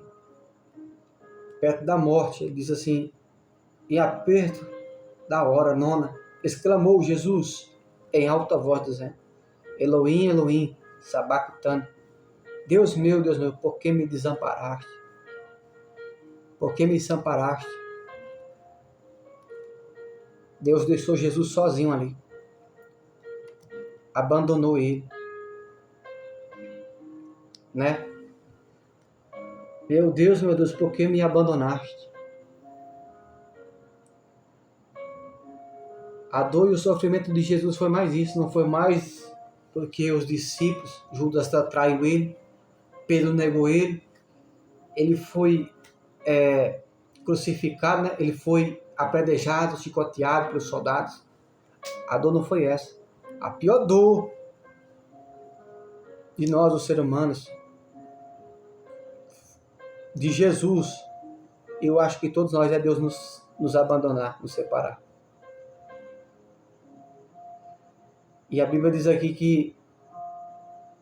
perto da morte, ele diz assim: em aperto da hora nona, exclamou Jesus em alta voz, dizendo: Elohim, Elohim, sabachthani, Deus meu, por que me desamparaste? Por que me desamparaste? Deus deixou Jesus sozinho ali. Abandonou ele. Né? Meu Deus, por que me abandonaste? A dor e o sofrimento de Jesus foi mais isso, não foi mais porque os discípulos, Judas traiu ele, Pedro negou ele foi crucificado, né? Ele foi apedrejado, chicoteado pelos soldados. A dor não foi essa. A pior dor de nós, os seres humanos, de Jesus, eu acho que todos nós é Deus nos abandonar, nos separar. E a Bíblia diz aqui que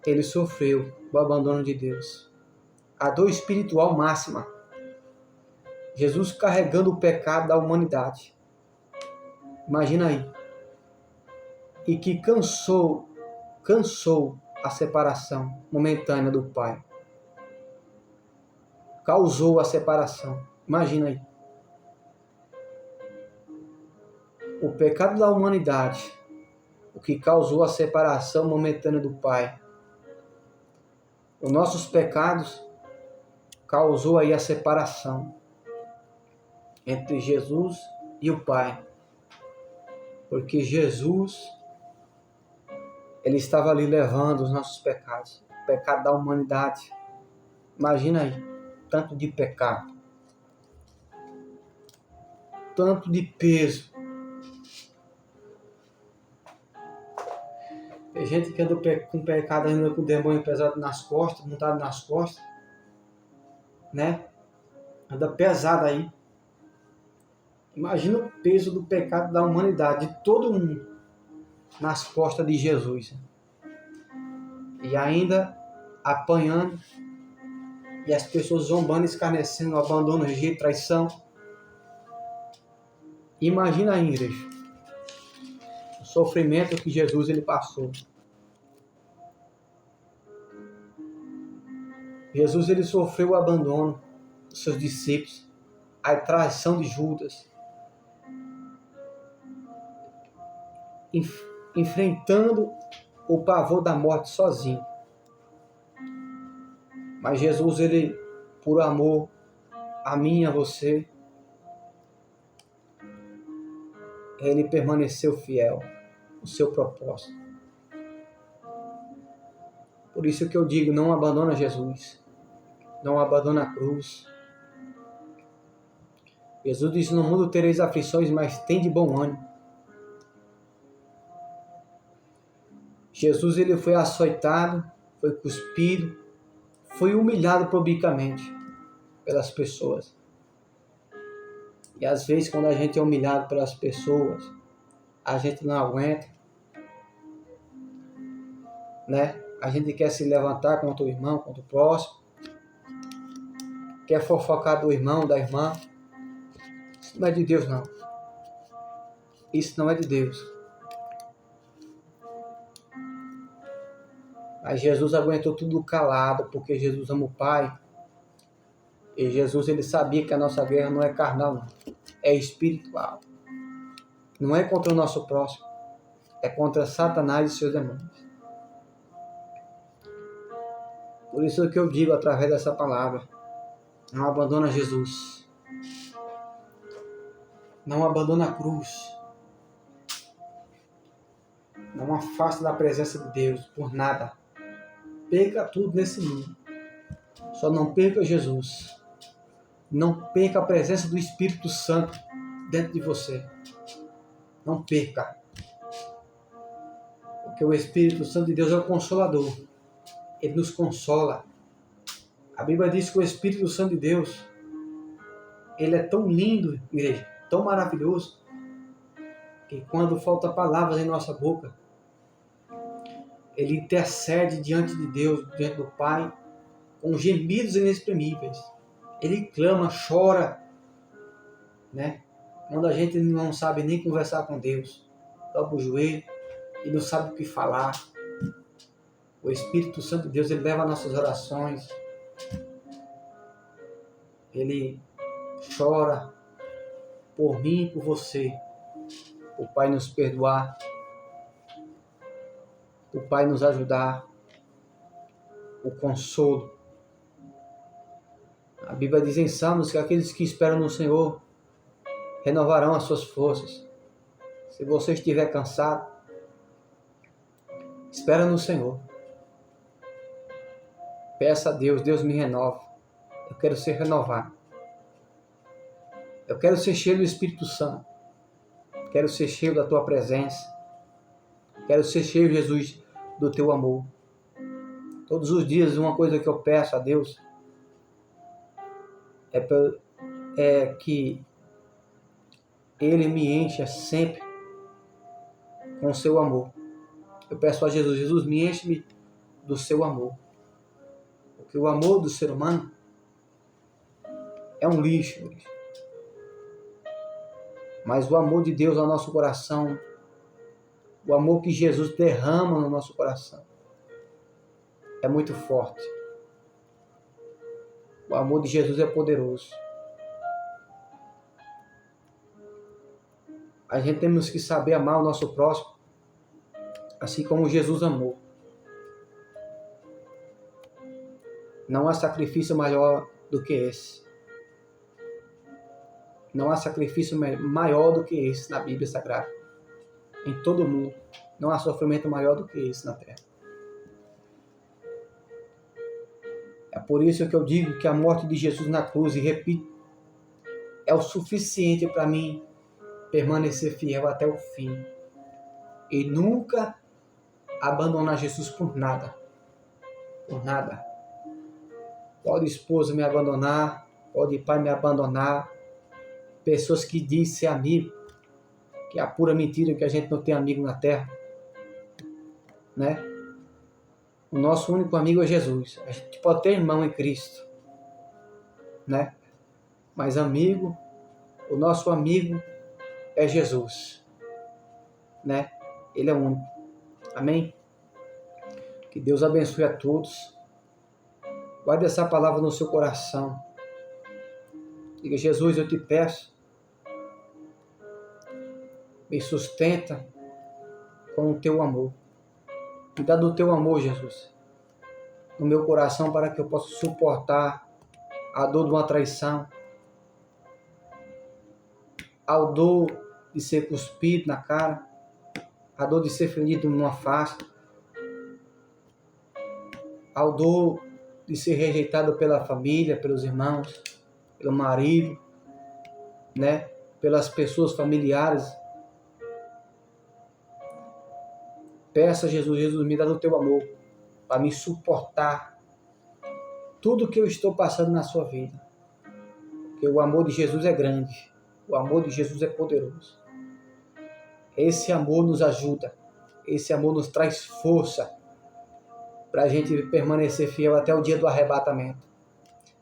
ele sofreu o abandono de Deus. A dor espiritual máxima. Jesus carregando o pecado da humanidade. Imagina aí. E que cansou a separação momentânea do Pai. Causou a separação. Imagina aí. O pecado da humanidade, o que causou a separação momentânea do Pai. Os nossos pecados causou aí a separação entre Jesus e o Pai. Porque Jesus, ele estava ali levando os nossos pecados, o pecado da humanidade. Imagina aí, tanto de pecado, tanto de peso. Tem gente que anda com pecado ainda com o demônio pesado nas costas, montado nas costas, né? Anda pesado aí. Imagina o peso do pecado da humanidade, de todo mundo, nas costas de Jesus. E ainda apanhando, e as pessoas zombando, escarnecendo, abandono, rejeito, traição. Imagina aí, igreja, o sofrimento que Jesus ele passou. Jesus ele sofreu o abandono dos seus discípulos, a traição de Judas, enfrentando o pavor da morte sozinho. Mas Jesus, ele, por amor a mim e a você, ele permaneceu fiel ao seu propósito. Por isso que eu digo, não abandona Jesus, não abandona a cruz. Jesus disse, no mundo tereis aflições, mas tem de bom ânimo. Jesus ele foi açoitado, foi cuspido, foi humilhado publicamente pelas pessoas. E às vezes quando a gente é humilhado pelas pessoas, a gente não aguenta, né? A gente quer se levantar contra o irmão, contra o próximo, quer fofocar do irmão, da irmã. Isso não é de Deus, não. Isso não é de Deus. Mas Jesus aguentou tudo calado, porque Jesus ama o Pai. E Jesus ele sabia que a nossa guerra não é carnal, não. É espiritual. Não é contra o nosso próximo. É contra Satanás e seus demônios. Por isso que eu digo através dessa palavra, não abandona Jesus. Não abandona a cruz. Não afaste da presença de Deus por nada. Perca tudo nesse mundo. Só não perca Jesus. Não perca a presença do Espírito Santo dentro de você. Não perca. Porque o Espírito Santo de Deus é o Consolador. Ele nos consola. A Bíblia diz que o Espírito Santo de Deus, ele é tão lindo, igreja, tão maravilhoso, que quando falta palavras em nossa boca, ele intercede diante de Deus, diante do Pai, com gemidos inexprimíveis. Ele clama, chora, né? Quando a gente não sabe nem conversar com Deus, dobra o joelho e não sabe o que falar. O Espírito Santo de Deus, ele leva nossas orações. Ele chora por mim e por você. O Pai nos perdoar, o Pai nos ajudar, o consolo. A Bíblia diz em Salmos que aqueles que esperam no Senhor renovarão as suas forças. Se você estiver cansado, espera no Senhor. Peça a Deus, Deus me renova. Eu quero ser renovado. Eu quero ser cheio do Espírito Santo. Quero ser cheio da Tua presença. Quero ser cheio, Jesus, do Teu amor. Todos os dias, uma coisa que eu peço a Deus é que Ele me encha sempre com o Seu amor. Eu peço a Jesus, Jesus, me enche-me do Seu amor. Porque o amor do ser humano é um lixo. Mas o amor de Deus ao nosso coração, o amor que Jesus derrama no nosso coração, é muito forte. O amor de Jesus é poderoso. A gente temos que saber amar o nosso próximo, assim como Jesus amou. Não há sacrifício maior do que esse. Não há sacrifício maior do que esse na Bíblia Sagrada. Em todo o mundo. Não há sofrimento maior do que esse na terra. É por isso que eu digo que a morte de Jesus na cruz, e repito, é o suficiente para mim permanecer fiel até o fim. E nunca abandonar Jesus por nada. Por nada. Pode esposa me abandonar, pode pai me abandonar, pessoas que dizem ser amigo, que é a pura mentira que a gente não tem amigo na terra, né? O nosso único amigo é Jesus. A gente pode ter irmão em Cristo, né? Mas amigo, o nosso amigo é Jesus, né? Ele é o único. Amém? Que Deus abençoe a todos. Guarde essa palavra no seu coração. Diga, Jesus, eu te peço, me sustenta com o teu amor. Me dá do teu amor, Jesus, no meu coração, para que eu possa suportar a dor de uma traição, a dor de ser cuspido na cara, a dor de ser ferido numa face, a dor de ser rejeitado pela família, pelos irmãos, pelo marido, né? Pelas pessoas familiares. Peça a Jesus, Jesus, me dá do teu amor, para me suportar tudo que eu estou passando na sua vida. Porque o amor de Jesus é grande, o amor de Jesus é poderoso. Esse amor nos ajuda, esse amor nos traz força para a gente permanecer fiel até o dia do arrebatamento.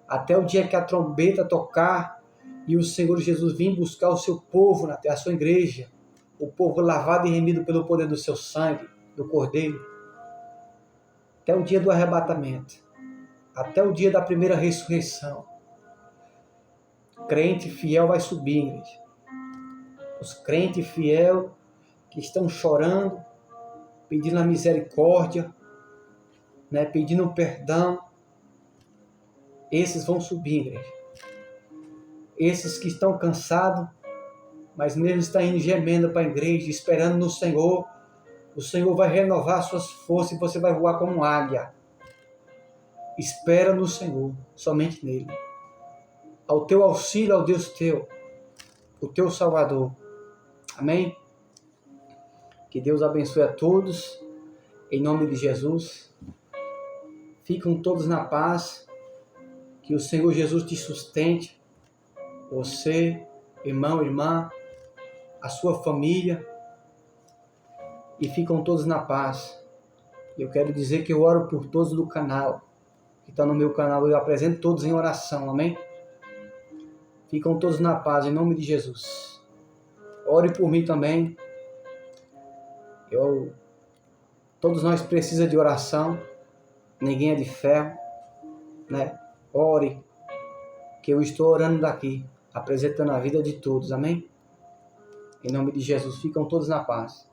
Até o dia que a trombeta tocar e o Senhor Jesus vir buscar o seu povo, a sua igreja, o povo lavado e remido pelo poder do seu sangue, do Cordeiro. Até o dia do arrebatamento, até o dia da primeira ressurreição. Crente fiel vai subir, igreja. Os crentes fiel que estão chorando, pedindo a misericórdia, né, pedindo perdão, esses vão subir, igreja. Esses que estão cansados, mas mesmo estão indo gemendo para a igreja, esperando no Senhor, o Senhor vai renovar suas forças e você vai voar como um águia. Espera no Senhor, somente nele. Ao teu auxílio, ao Deus teu, o teu Salvador. Amém? Que Deus abençoe a todos, em nome de Jesus. Fiquem todos na paz, que o Senhor Jesus te sustente, você, irmão, irmã, a sua família, e ficam todos na paz. Eu quero dizer que eu oro por todos do canal, que estão no meu canal, eu apresento todos em oração, amém? Ficam todos na paz, em nome de Jesus. Ore por mim também. Todos nós precisamos de oração, ninguém é de ferro, né? Ore, que eu estou orando daqui. apresentando a vida de todos, amém? Em nome de Jesus, ficam todos na paz.